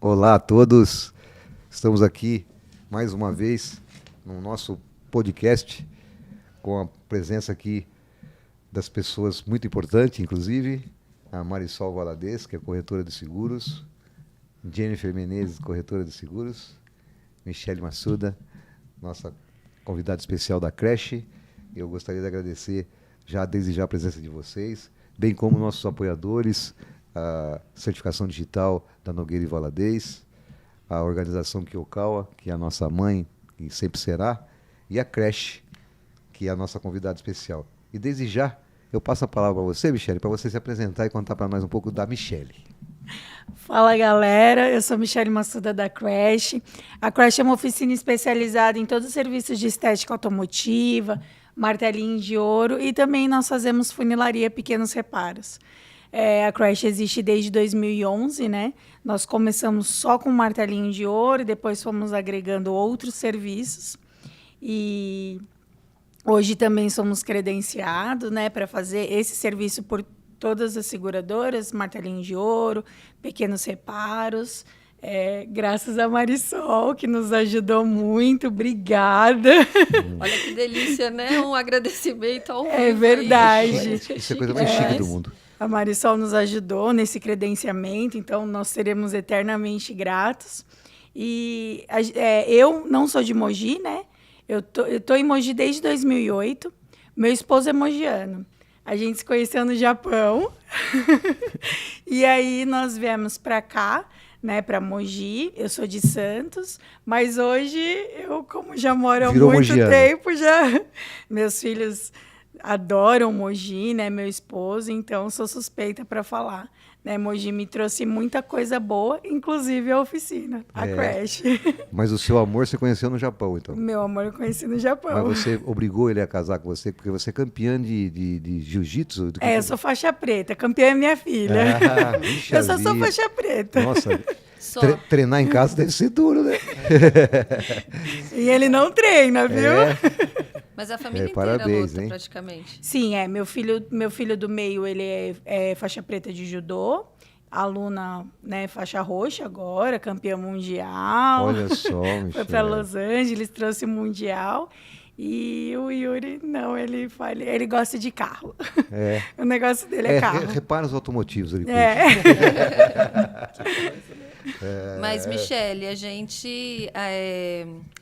Olá a todos, estamos aqui mais uma vez no nosso podcast com a presença aqui das pessoas muito importantes, inclusive a Marisol Valadez, que é corretora de seguros, Jennifer Menezes, corretora de seguros, Michele Massuda, nossa convidada especial da creche. Eu gostaria de agradecer desde já a presença de vocês, bem como nossos apoiadores, a certificação digital da Nogueira e Valadez, a organização Kyokawa, que é a nossa mãe e sempre será, e a creche, que é a nossa convidada especial. E desde já eu passo a palavra para você, Michele, para você se apresentar e contar para nós um pouco da Michele. Fala, galera, eu sou Michele Massuda da Crash. A Crash é uma oficina especializada em todos os serviços de estética automotiva, martelinho de ouro, e também nós fazemos funilaria, pequenos reparos. A Crash existe desde 2011, né? Nós começamos só com martelinho de ouro e depois fomos agregando outros serviços. E hoje também somos credenciados, né, para fazer esse serviço por todas as seguradoras, martelinho de ouro, pequenos reparos. Graças a Marisol, que nos ajudou muito. Obrigada. Olha que delícia, né? Um agradecimento ao vivo. É verdade. Isso é a coisa mais chique do mundo. A Marisol nos ajudou nesse credenciamento, então nós seremos eternamente gratos. E eu não sou de Mogi, né? Eu tô em Mogi desde 2008. Meu esposo é mogiano. A gente se conheceu no Japão. E aí nós viemos para cá, né, para Mogi. Eu sou de Santos, mas hoje eu, como já moro há muito mogiana. tempo, meus filhos adoram Mogi, né, meu esposo, então sou suspeita para falar. Né, Mogi me trouxe muita coisa boa, inclusive a oficina, a Crash. Mas o seu amor você conheceu no Japão, então? Meu amor eu conheci no Japão. Mas você obrigou ele a casar com você, porque você é campeã de jiu-jitsu? Eu sou faixa preta, campeã é minha filha. Eu só sou faixa preta. Nossa, treinar em casa deve ser duro, né? E ele não treina, viu? Mas a família parabéns, inteira luta, hein? praticamente. Sim, meu filho do meio, ele é faixa preta de judô, aluna, né, faixa roxa agora, campeã mundial. Olha só, Michele. Foi para Los Angeles, trouxe o mundial. E o Yuri, não, ele gosta de carro. O negócio dele é carro. Reparos automotivos. Ele Mas, Michele, a gente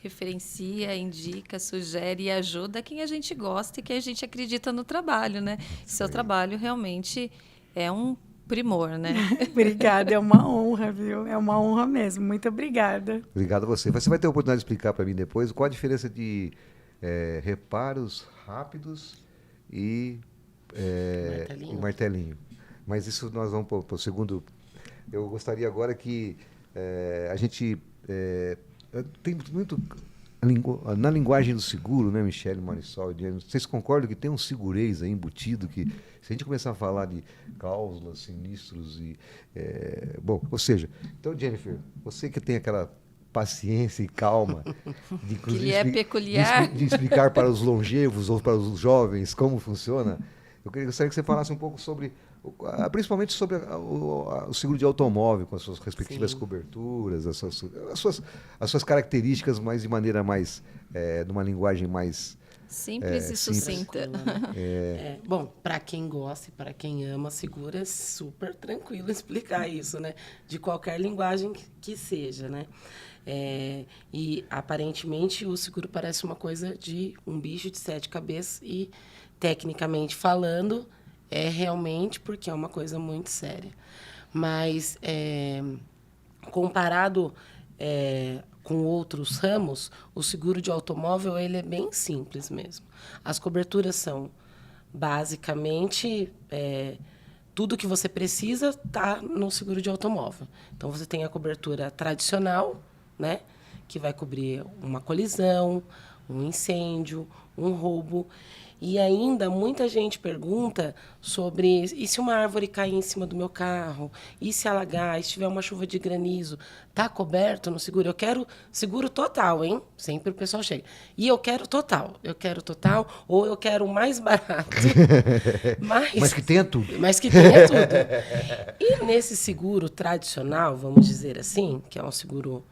referencia, indica, sugere e ajuda quem a gente gosta e quem a gente acredita no trabalho, né? Seu trabalho realmente é um primor, né? Obrigada, é uma honra, viu? É uma honra mesmo. Muito obrigada. Obrigado a você. Você vai ter a oportunidade de explicar para mim depois qual a diferença de reparos rápidos e martelinho. Mas isso nós vamos para o segundo. Eu gostaria agora que a gente tem muito na linguagem do seguro, né, Michele, Marisol e Jennifer, vocês concordam que tem um segurês aí embutido que, se a gente começar a falar de cláusulas, sinistros e... bom, ou seja, então, Jennifer, você que tem aquela paciência e calma de, que lhe é peculiar, de explicar para os longevos ou para os jovens como funciona, eu gostaria que você falasse um pouco sobre, principalmente sobre o seguro de automóvel, com as suas respectivas coberturas, as suas características, mas de maneira mais, numa linguagem mais simples e sucinta. Bom, para quem gosta e para quem ama seguro, é super tranquilo explicar isso, né? De qualquer linguagem que seja, né? E aparentemente o seguro parece uma coisa de um bicho de 7 cabeças e, tecnicamente falando, é realmente porque é uma coisa muito séria. Mas, comparado com outros ramos, o seguro de automóvel ele é bem simples mesmo. As coberturas são, basicamente, tudo que você precisa está no seguro de automóvel. Então, você tem a cobertura tradicional, né, que vai cobrir uma colisão, um incêndio, um roubo. E ainda muita gente pergunta sobre e se uma árvore cair em cima do meu carro, e se alagar, e se tiver uma chuva de granizo, tá coberto no seguro? Eu quero seguro total, hein? Sempre o pessoal chega. E eu quero total, ou eu quero mais barato. Mas que tenha tudo. Mas que tenha tudo. E nesse seguro tradicional, vamos dizer assim, que é um seguro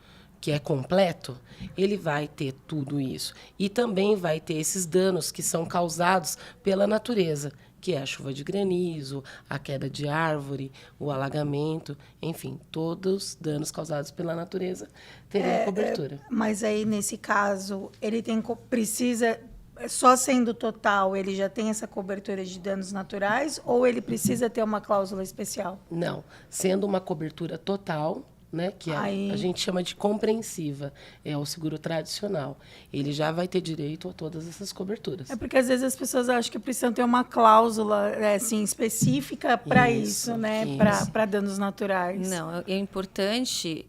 que é completo, ele vai ter tudo isso. E também vai ter esses danos que são causados pela natureza, que é a chuva de granizo, a queda de árvore, o alagamento, enfim, todos os danos causados pela natureza teriam cobertura. Mas aí, nesse caso, ele precisa, só sendo total, ele já tem essa cobertura de danos naturais, ou ele precisa ter uma cláusula especial? Não, sendo uma cobertura total, né, que a gente chama de compreensiva, é o seguro tradicional. Ele já vai ter direito a todas essas coberturas. É porque às vezes as pessoas acham que precisam ter uma cláusula assim, específica para isso, né? Para danos naturais. Não, é importante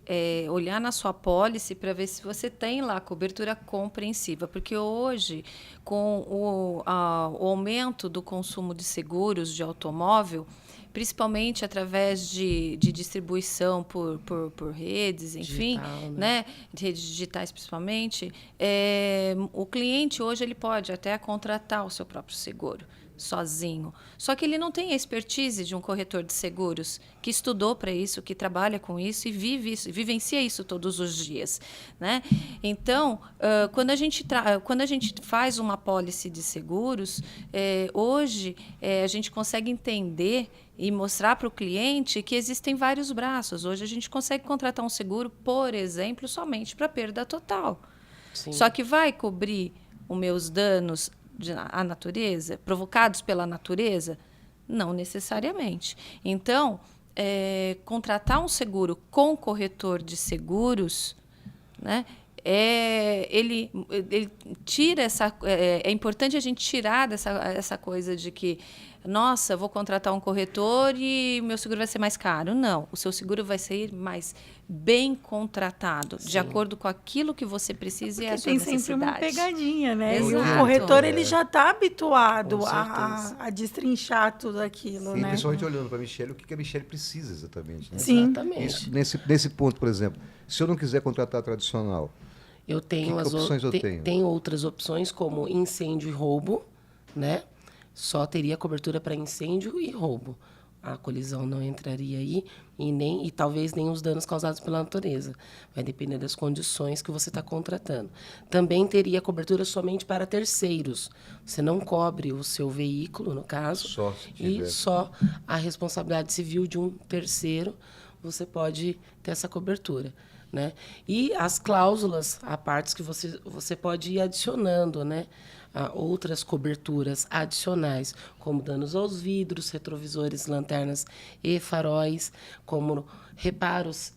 olhar na sua apólice para ver se você tem lá cobertura compreensiva, porque hoje, com o aumento do consumo de seguros de automóvel, principalmente através de distribuição por redes, enfim, digital, né? Redes digitais principalmente, o cliente hoje ele pode até contratar o seu próprio seguro sozinho. Só que ele não tem a expertise de um corretor de seguros que estudou para isso, que trabalha com isso e vivencia isso todos os dias, né? Então, quando a gente faz uma apólice de seguros, hoje a gente consegue entender e mostrar para o cliente que existem vários braços. Hoje a gente consegue contratar um seguro, por exemplo, somente para perda total. Sim. Só que vai cobrir os meus danos à natureza, provocados pela natureza? Não necessariamente. Então, contratar um seguro com corretor de seguros, né, ele tira essa... É importante a gente tirar essa coisa de que, nossa, vou contratar um corretor e o meu seguro vai ser mais caro. Não, o seu seguro vai ser mais bem contratado, de acordo com aquilo que você precisa e a sua necessidade. Tem sempre uma pegadinha, né? Exato. E o corretor ele já está habituado a destrinchar tudo aquilo, E né? principalmente olhando para a Michelle, o que a Michelle precisa exatamente. Né? Sim. Exatamente. Nesse ponto, por exemplo, se eu não quiser contratar tradicional, Eu tenho que opções eu tenho? Tem outras opções, como incêndio e roubo, né? Só teria cobertura para incêndio e roubo. A colisão não entraria aí e talvez nem os danos causados pela natureza. Vai depender das condições que você está contratando. Também teria cobertura somente para terceiros. Você não cobre o seu veículo, no caso, Só se e tiver. só a responsabilidade civil de um terceiro você pode ter essa cobertura. Né? E as cláusulas, a partes que você pode ir adicionando, né? A outras coberturas adicionais, como danos aos vidros, retrovisores, lanternas e faróis, como reparos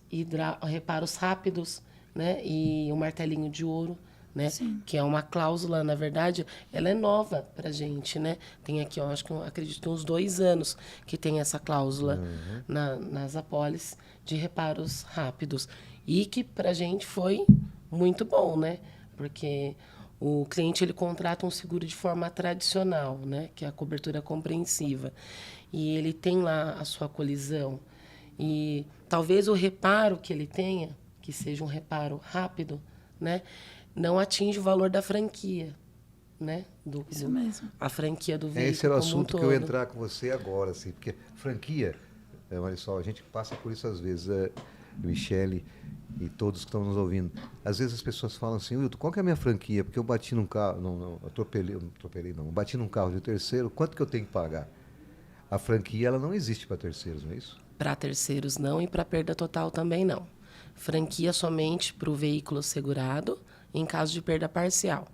rápidos, né? E o martelinho de ouro, né? Que é uma cláusula, na verdade, ela é nova para a gente, né? Tem aqui, eu acredito, uns 2 anos que tem essa cláusula nas apólices de reparos rápidos. E que para a gente foi muito bom, né? Porque o cliente ele contrata um seguro de forma tradicional, né? Que é a cobertura compreensiva. E ele tem lá a sua colisão. E talvez o reparo que ele tenha, que seja um reparo rápido, né? Não atinge o valor da franquia, né? Isso mesmo. A franquia do veículo. Esse era o como um assunto que eu ia todo. entrar com você agora, assim, porque franquia, Marisol, a gente passa por isso às vezes, Michele e todos que estão nos ouvindo. Às vezes as pessoas falam assim, Wilton, qual que é a minha franquia? Porque eu bati num carro, bati num carro de terceiro, quanto que eu tenho que pagar? A franquia, ela não existe para terceiros, não é isso? Para terceiros não e para perda total também não. Franquia somente para o veículo segurado em caso de perda parcial.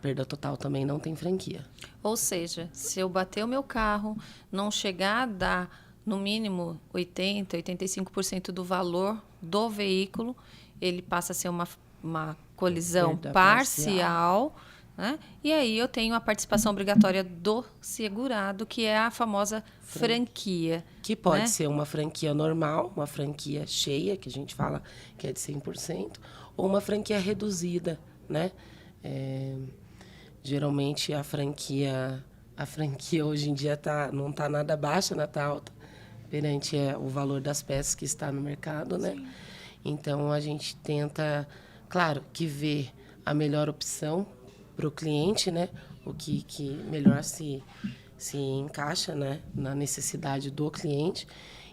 Perda total também não tem franquia. Ou seja, se eu bater o meu carro, não chegar a dar no mínimo 80%, 85% do valor do veículo, ele passa a ser uma colisão Perda parcial, né? E aí eu tenho a participação obrigatória do segurado, que é a famosa franquia. Que pode né? ser uma franquia normal, uma franquia cheia, que a gente fala que é de 100%, ou uma franquia reduzida, né? Geralmente a franquia hoje em dia não está nada baixa, não está alta, perante o valor das peças que está no mercado, né? Sim. Então, a gente tenta, claro, que ver a melhor opção para o cliente, né? O que melhor se encaixa, né? Na necessidade do cliente.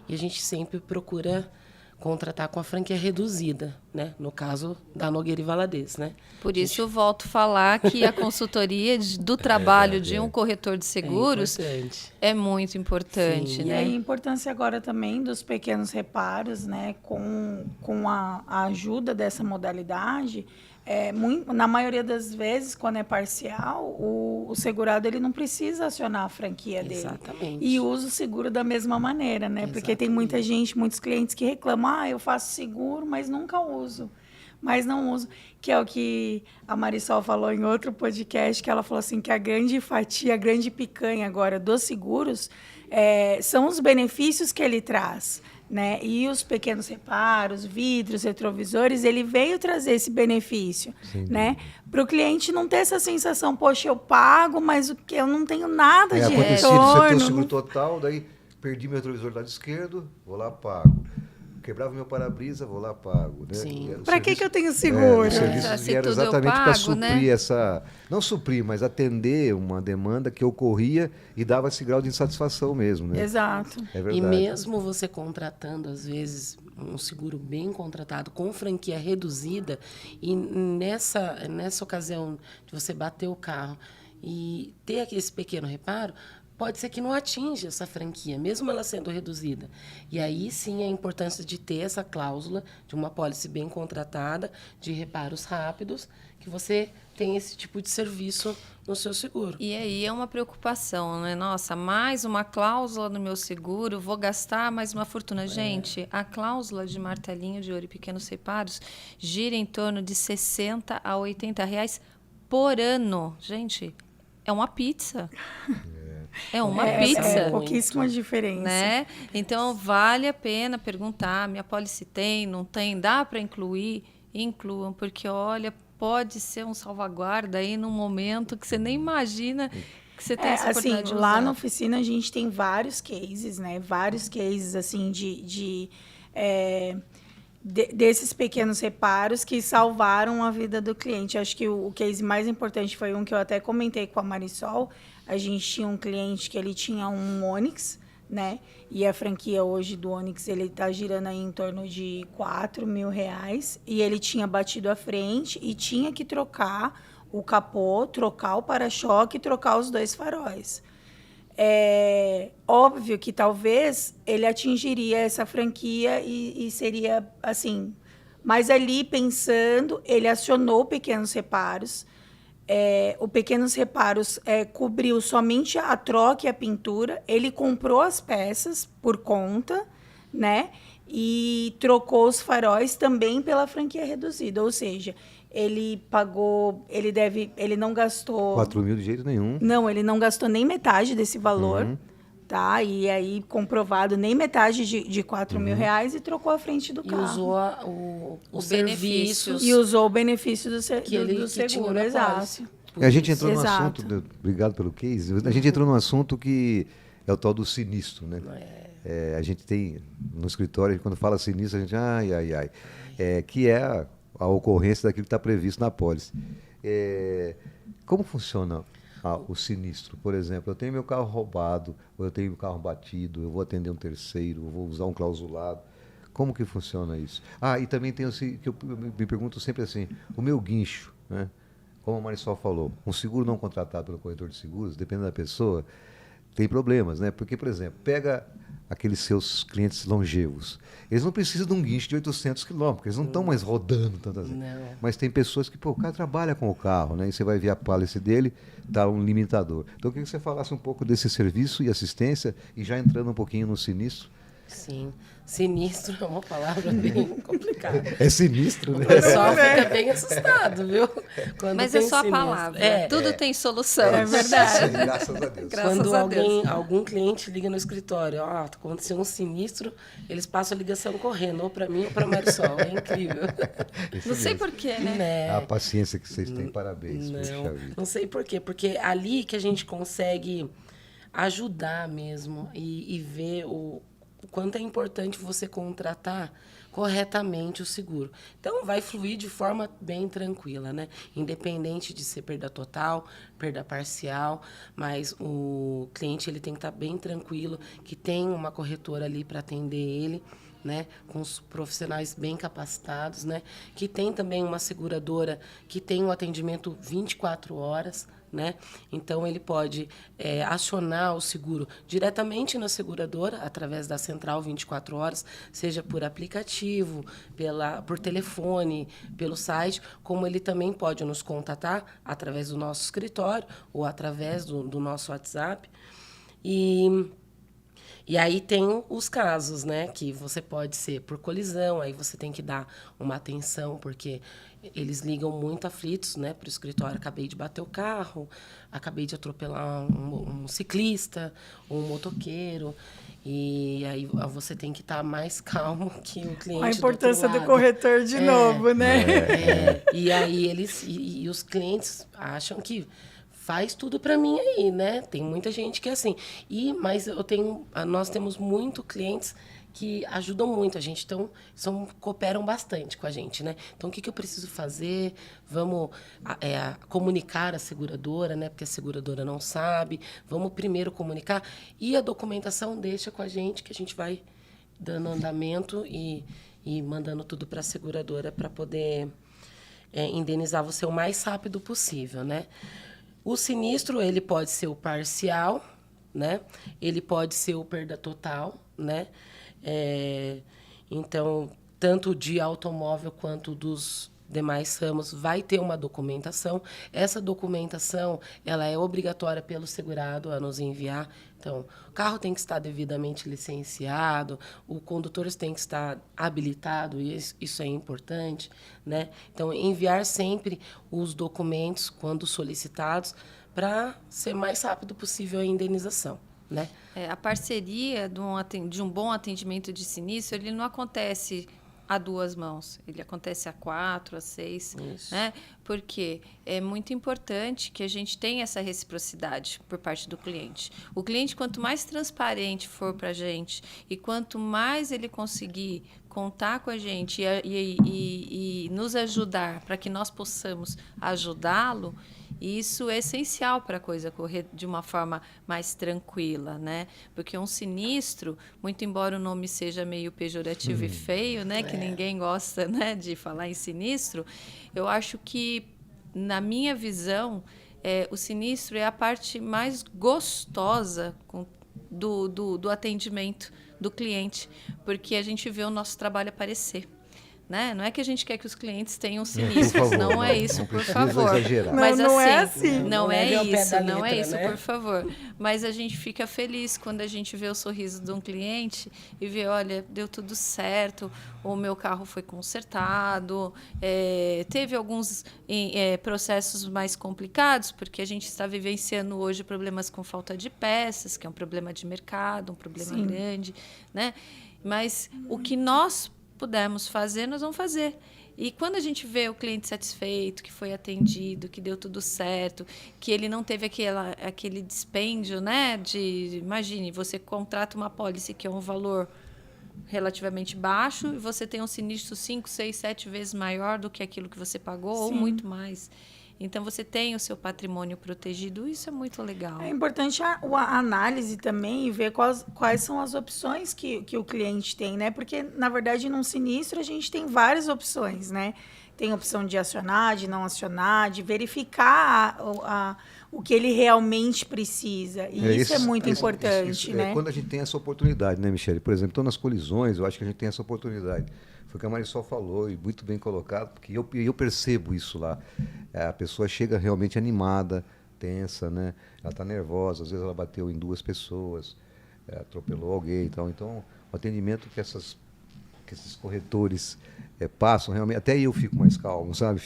E a gente sempre procura contratar com a franquia reduzida, né? No caso da Nogueira e Valadez, né? Por isso eu volto a falar que a consultoria do trabalho de um corretor de seguros é muito importante. Sim. Né? E a importância agora também dos pequenos reparos, né? Com a ajuda dessa modalidade, na maioria das vezes, quando é parcial, o segurado ele não precisa acionar a franquia dele. Exatamente. E usa o seguro da mesma maneira, né? Exatamente. Porque tem muita gente, muitos clientes que reclamam, eu faço seguro, mas nunca uso. Mas não uso, que é o que a Marisol falou em outro podcast, que ela falou assim, que a grande fatia, a grande picanha agora dos seguros são os benefícios que ele traz. Né? E os pequenos reparos, vidros, retrovisores, ele veio trazer esse benefício, né? Para o cliente não ter essa sensação, poxa, eu pago, mas eu não tenho nada de retorno. Você tem o seguro total, daí perdi meu retrovisor do lado esquerdo, vou lá, pago. Quebrava meu para-brisa, vou lá, pago. Né? Sim. Para que eu tenho seguro? Os serviços vieram exatamente para suprir essa... Não suprir, mas atender uma demanda que ocorria e dava esse grau de insatisfação mesmo. Né? Exato. É verdade. E mesmo você contratando, às vezes, um seguro bem contratado, com franquia reduzida, e nessa ocasião de você bater o carro e ter esse pequeno reparo, pode ser que não atinja essa franquia, mesmo ela sendo reduzida. E aí, sim, a importância de ter essa cláusula de uma pólice bem contratada, de reparos rápidos, que você tem esse tipo de serviço no seu seguro. E aí é uma preocupação, né? Nossa, mais uma cláusula no meu seguro, vou gastar mais uma fortuna. Gente, a cláusula de martelinho de ouro e pequenos reparos gira em torno de R$60 a R$80 por ano. Gente, é uma pizza. É uma pizza. É pouquíssima diferença. Né? Então, vale a pena perguntar, minha pólice tem, não tem, dá para incluir? Incluam, porque, olha, pode ser um salvaguarda aí num momento que você nem imagina que você tem essa oportunidade de usar. Lá na oficina a gente tem vários cases, né? Vários cases, assim, desses pequenos reparos que salvaram a vida do cliente. Acho que o case mais importante foi um que eu até comentei com a Marisol. A gente tinha um cliente que ele tinha um Onix, né? E a franquia hoje do Onix, ele está girando aí em torno de R$4.000. E ele tinha batido a frente e tinha que trocar o capô, trocar o para-choque e trocar os 2 faróis. É óbvio que talvez ele atingiria essa franquia e seria assim. Mas ali, pensando, ele acionou pequenos reparos. O Pequenos Reparos cobriu somente a troca e a pintura. Ele comprou as peças por conta, né? E trocou os faróis também pela franquia reduzida. Ou seja, ele pagou... Ele não gastou... 4.000 de jeito nenhum. Não, ele não gastou nem metade desse valor. Uhum. Tá? E aí, comprovado, nem metade de R$4.000 e trocou a frente do carro. E usou os benefícios. E usou o benefício do que seguro, exato. A gente entrou num assunto, obrigado pelo case, a gente entrou num assunto que é o tal do sinistro, né? A gente tem, no escritório, quando fala sinistro, a gente, que é a ocorrência daquilo que está previsto na pólice. Como funciona o sinistro? Por exemplo, eu tenho meu carro roubado, ou eu tenho meu carro batido, eu vou atender um terceiro, eu vou usar um clausulado. Como que funciona isso? E também tem que eu me pergunto sempre assim, o meu guincho, né? Como a Marisol falou, um seguro não contratado pelo corretor de seguros, dependendo da pessoa, tem problemas, né? Porque, por exemplo, pega aqueles seus clientes longevos. Eles não precisam de um guincho de 800 quilômetros, eles não estão mais rodando tantas vezes. Mas tem pessoas que, o cara trabalha com o carro, né? E você vai ver a policy dele, dá um limitador. Então, eu queria que você falasse um pouco desse serviço e assistência, e já entrando um pouquinho no sinistro, Sim. Sinistro é uma palavra bem complicada. É sinistro, né? O pessoal fica bem assustado, viu? Quando Mas tem é só a sinistro. palavra. Tudo tem solução. É verdade. Sim, graças a Deus. Graças Quando a Deus. algum cliente liga no escritório, aconteceu um sinistro, eles passam a ligação correndo, ou para mim ou para Marisol. É incrível. Não sei porquê, né? A paciência que vocês têm, parabéns. Puxa Não, vida. não sei por quê, porque é ali que a gente consegue ajudar mesmo e ver o quanto é importante você contratar corretamente o seguro. Então, vai fluir de forma bem tranquila, né? Independente de ser perda total, perda parcial, mas o cliente ele tem que estar bem tranquilo, que tem uma corretora ali para atender ele, né, com os profissionais bem capacitados, né, que tem também uma seguradora que tem um atendimento 24 horas, né, então ele pode acionar o seguro diretamente na seguradora, através da central 24 horas, seja por aplicativo, por telefone, pelo site, como ele também pode nos contatar através do nosso escritório ou através do nosso WhatsApp. E aí tem os casos, né, que você pode ser por colisão, aí você tem que dar uma atenção, porque eles ligam muito aflitos, né, para o escritório. Acabei de bater o carro, acabei de atropelar um ciclista, um motoqueiro, e aí você tem que estar mais calmo que o cliente. A importância do lado. corretor de novo, né? E aí e os clientes acham que faz tudo para mim aí, né? Tem muita gente que é assim. Mas nós temos muitos clientes que ajudam muito a gente, então cooperam bastante com a gente, né? Então, o que eu preciso fazer? Vamos comunicar a seguradora, né? Porque a seguradora não sabe. Vamos primeiro comunicar. E a documentação deixa com a gente, que a gente vai dando andamento e mandando tudo para a seguradora para poder indenizar você o mais rápido possível, né? O sinistro, ele pode ser o parcial, né? Ele pode ser o perda total, né? Então, tanto de automóvel quanto dos demais ramos vai ter uma documentação. Essa documentação, ela é obrigatória pelo segurado a nos enviar. Então, o carro tem que estar devidamente licenciado, o condutor tem que estar habilitado, e isso é importante, né? Então, enviar sempre os documentos, quando solicitados, para ser mais rápido possível a indenização, né? A parceria de um bom atendimento de sinistro, ele não acontece a duas mãos, ele acontece a 4, a 6, né? Porque é muito importante que a gente tenha essa reciprocidade por parte do cliente. O cliente, quanto mais transparente for para a gente e quanto mais ele conseguir contar com a gente e nos ajudar para que nós possamos ajudá-lo, isso é essencial para a coisa correr de uma forma mais tranquila, né? Porque um sinistro, muito embora o nome seja meio pejorativo e feio, né? Que ninguém gosta, né, de falar em sinistro, eu acho que, na minha visão, o sinistro é a parte mais gostosa do atendimento do cliente, porque a gente vê o nosso trabalho aparecer. Né? Não é que a gente quer que os clientes tenham sinistros, favor, não é isso, por favor. Exagerar. Mas não assim, é assim. não é isso, não é isso, né? por favor. Mas a gente fica feliz quando a gente vê o sorriso de um cliente e vê, olha, deu tudo certo, o meu carro foi consertado, teve alguns processos mais complicados, porque a gente está vivenciando hoje problemas com falta de peças, que é um problema de mercado, um problema grande, né? Mas o que nós pudermos fazer, nós vamos fazer. E quando a gente vê o cliente satisfeito, que foi atendido, que deu tudo certo, que ele não teve aquele dispêndio, né? Imagine, você contrata uma pólice que é um valor relativamente baixo e você tem um sinistro 5, 6, 7 vezes maior do que aquilo que você pagou, ou muito mais. Então, você tem o seu patrimônio protegido, isso é muito legal. É importante a análise também e ver quais são as opções que o cliente tem, né? Porque, na verdade, num sinistro, a gente tem várias opções, né? Tem opção de acionar, de não acionar, de verificar o que ele realmente precisa. E isso é muito importante, né? Quando a gente tem essa oportunidade, né, Michele? Por exemplo, então, nas colisões, eu acho que a gente tem essa oportunidade. Foi o que a Marisol falou, e muito bem colocado, porque eu percebo isso lá. A pessoa chega realmente animada, tensa, né? Ela está nervosa, às vezes ela bateu em 2 pessoas. atropelou alguém e tal. Então, o atendimento que esses corretores passam, realmente, até eu fico mais calmo, sabe?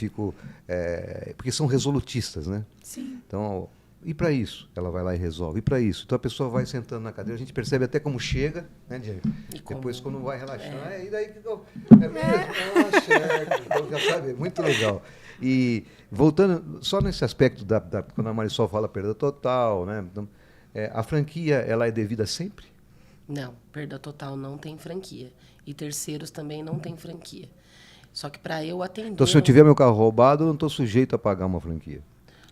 Porque são resolutistas, né? Sim. Então, e para isso? Ela vai lá e resolve. E para isso? Então a pessoa vai sentando na cadeira, a gente percebe até como chega, né, Diego? Depois, quando vai relaxando, e daí que eu. É mesmo? Certo. Então, já sabe, é muito legal. E voltando, só nesse aspecto quando a Marisol fala perda total, né? Então, a franquia, ela é devida sempre? Não, perda total não tem franquia. E terceiros também não tem franquia. Só que para eu atender... Então, se eu tiver meu carro roubado, eu não estou sujeito a pagar uma franquia?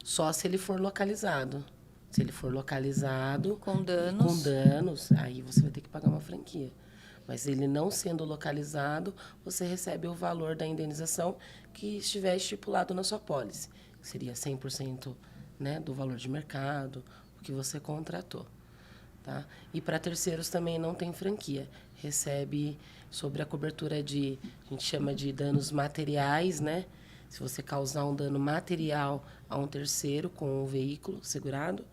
Só se ele for localizado. Se ele for localizado... Com danos, aí você vai ter que pagar uma franquia. Mas ele não sendo localizado, você recebe o valor da indenização que estiver estipulado na sua pólice. Que seria 100%, né, do valor de mercado, o que você contratou. Tá? E para terceiros também não tem franquia. Recebe sobre a cobertura de, a gente chama de danos materiais, né? Se você causar um dano material a um terceiro com o veículo segurado,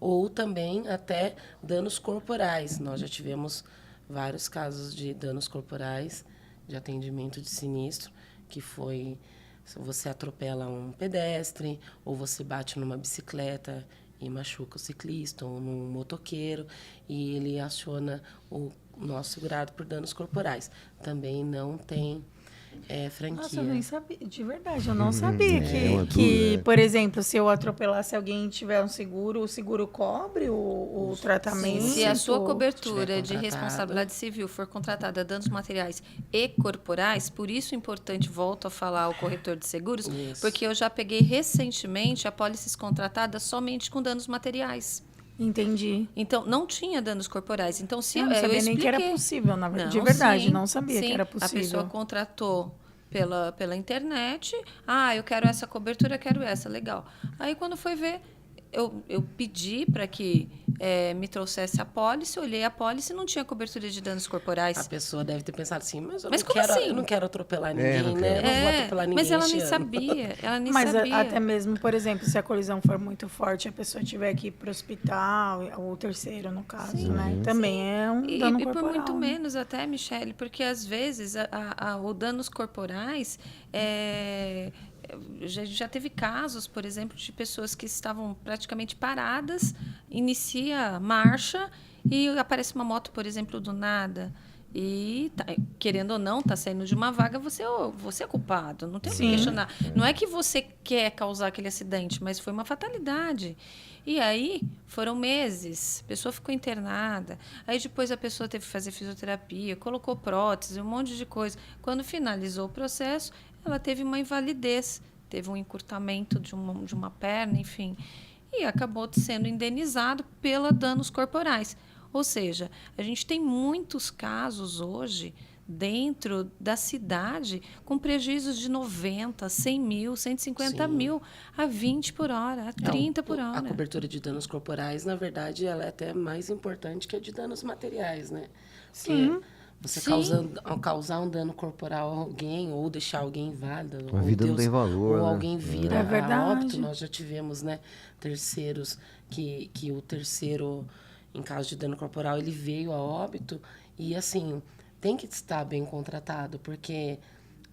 ou também até danos corporais. Nós já tivemos vários casos de danos corporais, de atendimento de sinistro, que foi se você atropela um pedestre, ou você bate numa bicicleta e machuca o ciclista, ou num motoqueiro, e ele aciona o nosso segurado por danos corporais. Também não tem franquia. Nossa, eu nem sabia, de verdade, eu não sabia uma que, dúvida. por exemplo, se eu atropelasse alguém e tiver um seguro, o seguro cobre o tratamento? se a sua cobertura tiver de contratado. responsabilidade civil for contratada a danos materiais e corporais, por isso é importante, volto a falar, o corretor de seguros, Isso. porque eu já peguei recentemente apólices contratadas somente com danos materiais. Entendi. Então, não tinha danos corporais. Então, se Eu não sabia nem que era expliquei. possível, na verdade. Não, De verdade, sim, não sabia sim. que era possível. A pessoa contratou pela internet. Ah, eu quero essa cobertura, eu quero essa. Legal. Aí, quando foi ver, eu pedi para que me trouxesse a pólice, olhei a pólice e não tinha cobertura de danos corporais. A pessoa deve ter pensado assim, mas Mas como assim? eu não quero atropelar ninguém, não né? Eu quero. não vou atropelar ninguém mas ela nem este ano. sabia. Ela nem Mas sabia. até mesmo, por exemplo, se a colisão for muito forte, a pessoa tiver que ir para o hospital, ou o terceiro, no caso, né? Também é um dano E por corporal. muito né? menos até, Michele, porque às vezes o danos corporais já teve casos, por exemplo, de pessoas que estavam praticamente paradas, inicia a marcha e aparece uma moto, por exemplo, do nada. E, querendo ou não, está saindo de uma vaga, você é culpado. Não tem o que questionar. Não é que você quer causar aquele acidente, mas foi uma fatalidade. E aí, foram meses, a pessoa ficou internada. Aí, depois, a pessoa teve que fazer fisioterapia, colocou prótese, um monte de coisa. Quando finalizou o processo, ela teve uma invalidez, teve um encurtamento de uma perna, enfim. E acabou sendo indenizado pela danos corporais. Ou seja, a gente tem muitos casos hoje dentro da cidade com prejuízos de 90, 100 mil, 150 mil a 20 por hora, a 30 por hora. A cobertura de danos corporais, na verdade, ela é até mais importante que a de danos materiais, né? Porque você causar um dano corporal a alguém ou deixar alguém inválido, A vida não tem valor, ou né? alguém vira É a verdade. óbito. Nós já tivemos, né, terceiros que o terceiro, em caso de dano corporal, ele veio a óbito e, assim, tem que estar bem contratado, porque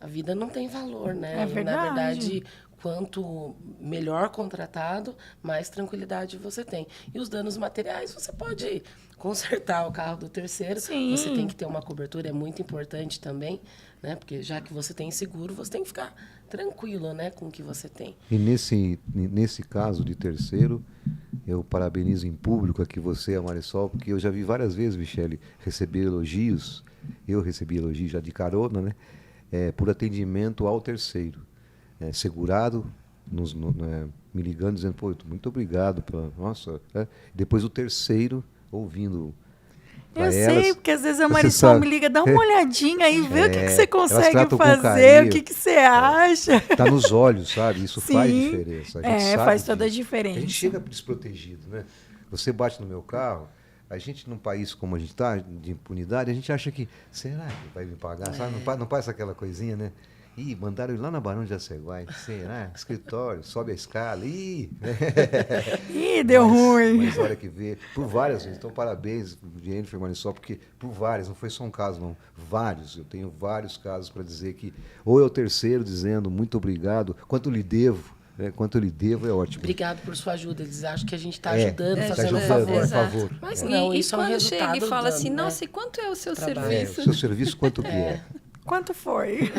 a vida não tem valor, né? É E, verdade. na verdade, quanto melhor contratado, mais tranquilidade você tem. E os danos materiais, você pode consertar o carro do terceiro. Sim. Você tem que ter uma cobertura, é muito importante também, né? Porque já que você tem seguro, você tem que ficar tranquilo, né, com o que você tem. E nesse caso de terceiro, eu parabenizo em público aqui você, a Marisol, porque eu já vi várias vezes, Michele, receber elogios, eu recebi elogios já de carona, né, por atendimento ao terceiro. Segurado, me ligando, dizendo, pô, muito obrigado. Nossa. Depois o terceiro, ouvindo pra Eu elas, sei, porque às vezes a você Marisol sabe. me liga, dá uma olhadinha aí, vê o que você elas consegue tratam com fazer, carinho. o que você acha. Tá nos olhos, sabe? Isso Sim. faz diferença. A gente sabe faz toda a disso. diferença. A gente chega desprotegido, né? Você bate no meu carro, a gente, num país como a gente está, de impunidade, a gente acha que, será que vai me pagar? Sabe? Não passa aquela coisinha, né? Ih, mandaram ele lá na Barão de Jaceguai, será? Escritório, sobe a escala, ih! Ih, deu ruim. Mas olha que vê, por várias vezes, então parabéns, Jennifer Marissol, porque por várias, não foi só um caso não, vários, eu tenho vários casos para dizer que, ou é o terceiro dizendo muito obrigado, quanto lhe devo, quanto lhe devo é ótimo. Obrigado por sua ajuda. Eles acham que a gente está ajudando, tá fazendo ajudando, favor. favor. Mas E, não, e isso é um quando resultado chega e fala dando, assim, né? nossa, e quanto é o seu Trabalho. serviço? O seu serviço quanto que é? Quanto foi?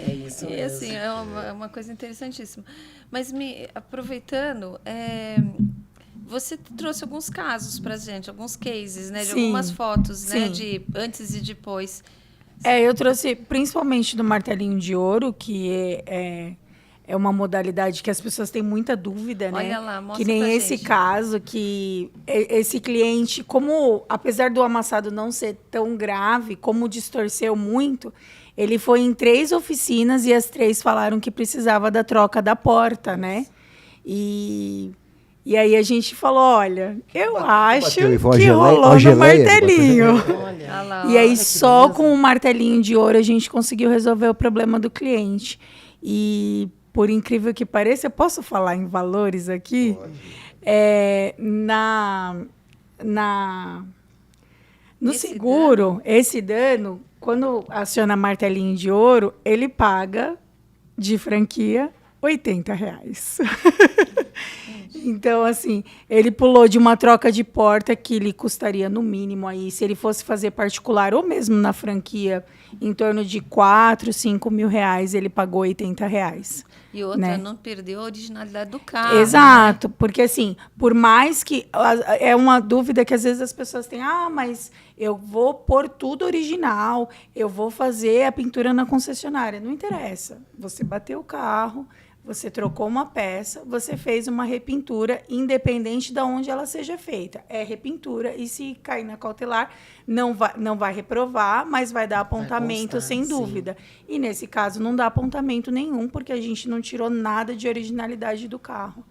É isso E mesmo. assim, é uma coisa interessantíssima. Mas aproveitando, você trouxe alguns casos para gente, alguns cases, né? De Sim, algumas fotos, né? sim. De antes e depois. Eu trouxe principalmente do martelinho de ouro, que é uma modalidade que as pessoas têm muita dúvida, né? Olha lá, mostra que nem pra esse gente. caso, que esse cliente, como apesar do amassado não ser tão grave, como distorceu muito, ele foi em 3 oficinas e as 3 falaram que precisava da troca da porta, né? E aí a gente falou, olha, eu acho bateu e foi uma que geleia- rolou uma no geleia, martelinho. Olha, Olha lá, E aí, olha que só beleza. com o martelinho de ouro, a gente conseguiu resolver o problema do cliente. E, por incrível que pareça, eu posso falar em valores aqui? No Esse seguro, esse dano, quando aciona martelinho de ouro, ele paga de franquia R$80. Então, assim, ele pulou de uma troca de porta que lhe custaria no mínimo aí, se ele fosse fazer particular ou mesmo na franquia, em torno de 4, 5 mil reais, ele pagou R$80. E outra, né? não perdeu a originalidade do carro. Exato, porque assim, por mais que é uma dúvida que às vezes as pessoas têm, mas eu vou pôr tudo original, eu vou fazer a pintura na concessionária. Não interessa. Você bateu o carro, você trocou uma peça, você fez uma repintura, independente de onde ela seja feita. É repintura, e se cair na cautelar, não vai reprovar, mas vai dar apontamento, constar, sem sim. dúvida. E, nesse caso, não dá apontamento nenhum, porque a gente não tirou nada de originalidade do carro,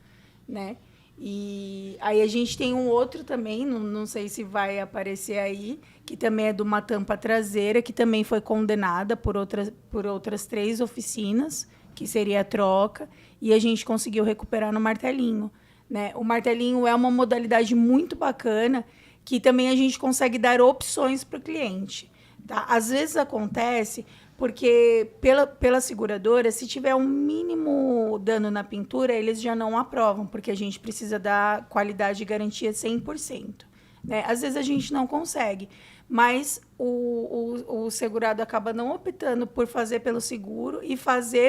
né? E aí a gente tem um outro também, não sei se vai aparecer aí, que também é de uma tampa traseira, que também foi condenada por outras 3 oficinas, que seria a troca, e a gente conseguiu recuperar no martelinho, né? O martelinho é uma modalidade muito bacana, que também a gente consegue dar opções para o cliente. Tá? Às vezes acontece porque, pela seguradora, se tiver um mínimo dano na pintura, eles já não aprovam, porque a gente precisa dar qualidade e garantia 100%. Né? Às vezes a gente não consegue, mas o segurado acaba não optando por fazer pelo seguro e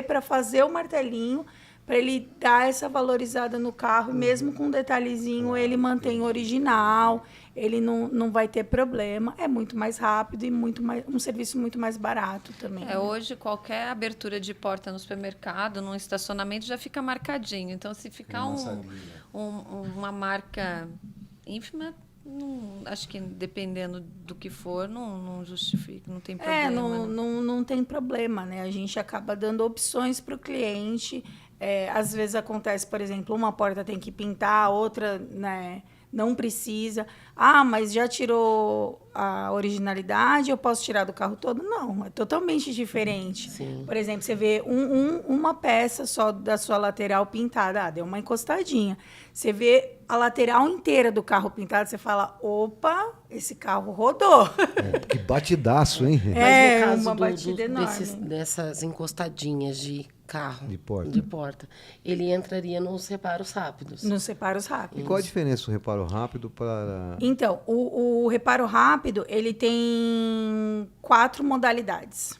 para fazer o martelinho, para ele dar essa valorizada no carro, mesmo com um detalhezinho, ele mantém original, ele não vai ter problema, é muito mais rápido e um serviço muito mais barato também. né? Hoje, qualquer abertura de porta no supermercado, num estacionamento, já fica marcadinho. Então, se ficar uma marca ínfima, acho que dependendo do que for, não justifica, não tem problema. Não tem problema, né? A gente acaba dando opções para o cliente. Às vezes acontece, por exemplo, uma porta tem que pintar, a outra, né, não precisa. Mas já tirou a originalidade, eu posso tirar do carro todo? Não, é totalmente diferente. Sim. Por exemplo, você vê uma peça só da sua lateral pintada, deu uma encostadinha. Você vê a lateral inteira do carro pintada, você fala, opa, esse carro rodou. Que batidaço, hein? Mas no uma caso batida enorme. dessas encostadinhas de carro, De porta. ele entraria nos reparos rápidos. Nos reparos E rápidos. qual a diferença do reparo rápido para... Então, o reparo rápido, ele tem 4 modalidades.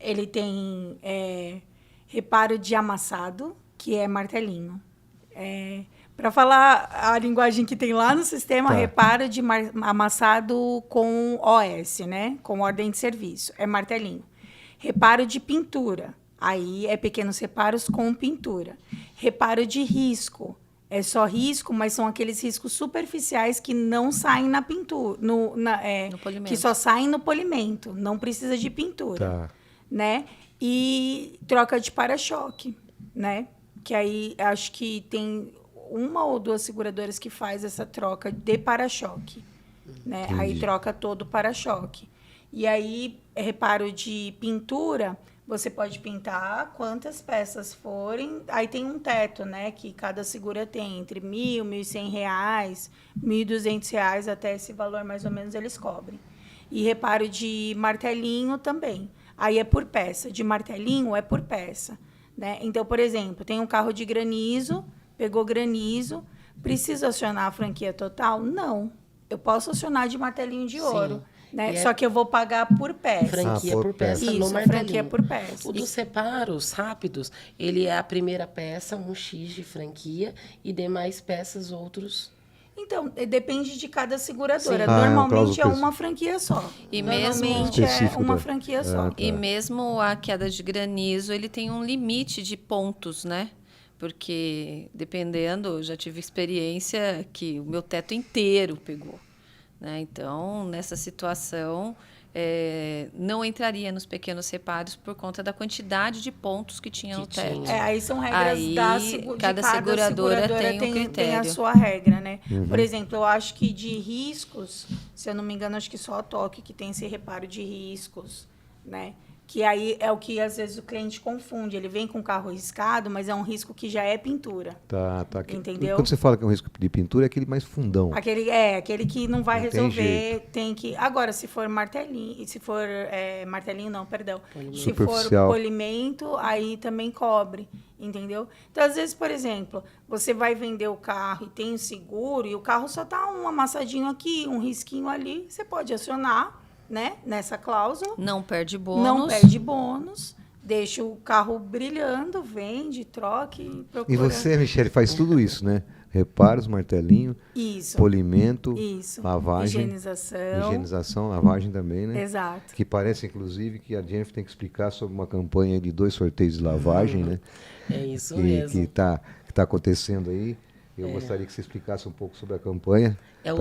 Ele tem reparo de amassado, que é martelinho. Para falar a linguagem que tem lá no sistema, Tá. reparo de amassado com OS, né? Com ordem de serviço, é martelinho. Reparo de pintura, aí é pequenos reparos com pintura. Reparo de risco, é só risco, mas são aqueles riscos superficiais que não saem na pintura, No polimento. que só saem no polimento, não precisa de pintura, Tá. né? E troca de para-choque, né? Que aí acho que tem 1 ou 2 seguradoras que faz essa troca de para-choque, né? Entendi. Aí troca todo o para-choque. E aí reparo de pintura Você pode pintar quantas peças forem. Aí tem um teto, né? Que cada segura tem entre R$1.000, R$1.100, R$1.200, até esse valor mais ou menos eles cobrem. E reparo de martelinho também. Aí é por peça. De martelinho é por peça, né? Então, por exemplo, tem um carro de granizo, pegou granizo, precisa acionar a franquia total? Não. Eu posso acionar de martelinho de ouro. Né? Só que eu vou pagar por peça. Franquia por peça Isso, no martelinho. franquia por peça. O dos reparos rápidos, ele é a primeira peça, um X de franquia, e demais peças, outros... Então, depende de cada seguradora. Sim. Normalmente é uma franquia só. E Normalmente mesmo... é uma franquia só. E mesmo a queda de granizo, ele tem um limite de pontos, né? Porque, dependendo, eu já tive experiência que o meu teto inteiro pegou. Né? Então, nessa situação, não entraria nos pequenos reparos por conta da quantidade de pontos que tinha no teto. Aí são regras de cada seguradora tem um critério. Tem a sua regra, né? Por exemplo, eu acho que de riscos, se eu não me engano, acho que só a Toque que tem esse reparo de riscos, né? Que aí é o que, às vezes, o cliente confunde. Ele vem com o carro riscado, mas é um risco que já é pintura. Tá. Entendeu? Quando você fala que é um risco de pintura, é aquele mais fundão. Aquele que não vai resolver, jeito. tem que... Agora, se for martelinho, martelinho não, perdão. Se for polimento, aí também cobre, entendeu? Então, às vezes, por exemplo, você vai vender o carro e tem o seguro, e o carro só tá um amassadinho aqui, um risquinho ali, você pode acionar, né, nessa cláusula. Não perde bônus. Deixa o carro brilhando, vende, troque, procura. E você, Michele, faz tudo isso, né? Reparos, martelinho, polimento, lavagem. Higienização, lavagem também, né? Exato. Que parece, inclusive, que a Jennifer tem que explicar sobre uma campanha de 2 sorteios de lavagem, né? É isso mesmo. Que tá acontecendo aí. Eu gostaria que você explicasse um pouco sobre a campanha. É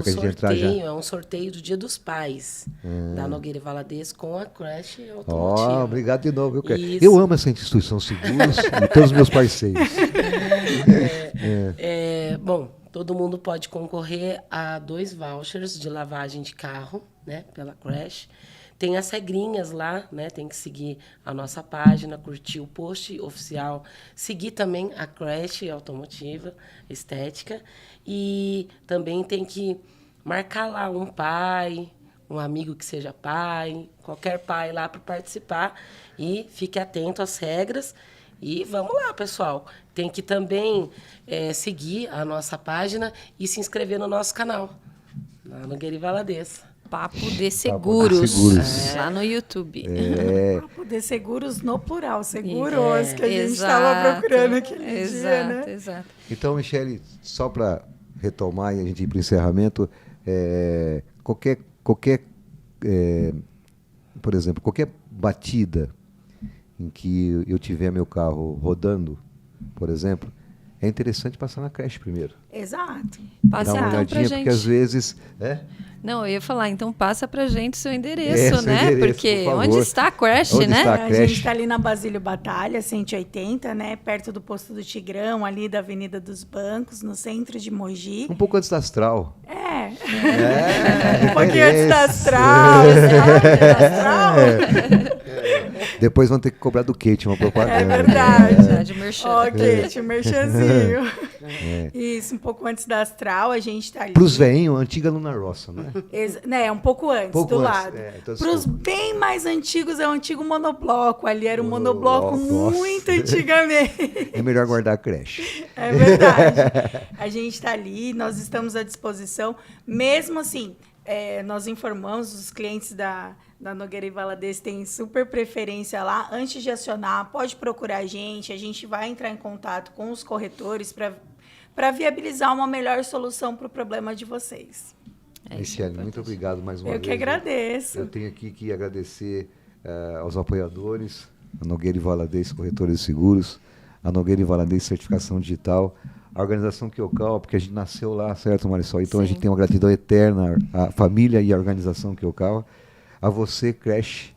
um sorteio do Dia dos Pais, da Nogueira e Valadez com a Crash Automotiva. Obrigado de novo. Eu amo essa instituição Seguros e todos os meus parceiros. Bom, todo mundo pode concorrer a 2 vouchers de lavagem de carro, né, pela Crash. Tem as regrinhas lá, né? Tem que seguir a nossa página, curtir o post oficial, seguir também a Crash Automotiva Estética e também tem que marcar lá um pai, um amigo que seja pai, qualquer pai lá para participar e fique atento às regras e vamos lá, pessoal. Tem que também seguir a nossa página e se inscrever no nosso canal, lá no Nogueira e Valadez. Papo de Seguros, lá no YouTube. Papo de Seguros no plural, seguros, que a gente estava procurando aquele dia, né? Exato. Então, Michele, só para retomar e a gente ir para o encerramento, por exemplo, qualquer batida em que eu tiver meu carro rodando, por exemplo, é interessante passar na creche primeiro. Exato. Passa Dá uma então pra olhadinha, gente. porque às vezes... Não, eu ia falar, então passa pra gente seu endereço, né? Endereço, porque por onde está a creche, Onde né? está A gente está ali na Basílio Batalha, 180, né? Perto do posto do Tigrão, ali da Avenida dos Bancos, no centro de Mogi. Um pouco antes da Astral. Um pouquinho antes da Astral, Depois vão ter que cobrar do Kate uma propaganda. É verdade. Merchan. Ó, Kate, merchanzinho. Isso, um pouco antes da Astral, a gente tá ali. Para os veinhos, antiga Luna Rossa, né? Um pouco antes, do lado. Então, para os bem mais antigos, é o antigo monobloco. Ali era um monobloco muito antigamente. É melhor guardar a creche. É verdade. A gente está ali, nós estamos à disposição. Mesmo assim, nós informamos os clientes da Nogueira e Valadez têm super preferência lá. Antes de acionar, pode procurar a gente vai entrar em contato com os corretores para viabilizar uma melhor solução para o problema de vocês. Michele, muito obrigado mais uma vez. Eu que agradeço. Eu tenho aqui que agradecer aos apoiadores, a Nogueira e Valadez Corretores de Seguros, a Nogueira e Valadez Certificação Digital, a organização Kyokawa, porque a gente nasceu lá, certo, Marisol? Então, a gente tem uma gratidão eterna à família e à organização Kyokawa, a você, Crash,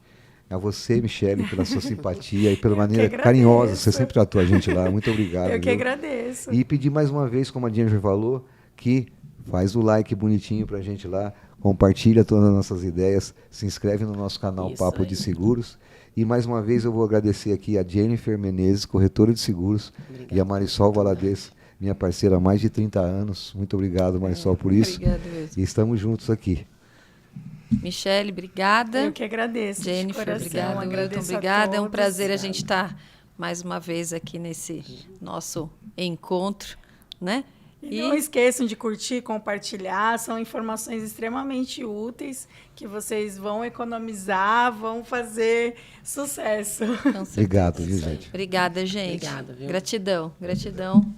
a você, Michele, pela sua simpatia e pela maneira carinhosa, você sempre tratou a gente lá. Muito obrigado. Eu que agradeço. E pedir mais uma vez, como a Jennifer falou, que faz o like bonitinho pra gente lá, compartilha todas as nossas ideias, se inscreve no nosso canal Isso Papo aí. de Seguros. E mais uma vez eu vou agradecer aqui a Jennifer Menezes, corretora de seguros, Obrigada. e a Marisol Valadez, minha parceira há mais de 30 anos. Muito obrigado, Marisol, por isso. Obrigada mesmo. E estamos juntos aqui. Michele, obrigada. Eu que agradeço. de Jennifer, coração, obrigada. Milton, agradeço a obrigada. É um todos. prazer a gente estar mais uma vez aqui nesse nosso encontro, né? E não esqueçam de curtir, compartilhar, são informações extremamente úteis que vocês vão economizar, vão fazer sucesso. Com certeza. Obrigado, viu, gente? Obrigada, gente. Obrigada, viu? Gratidão, gratidão.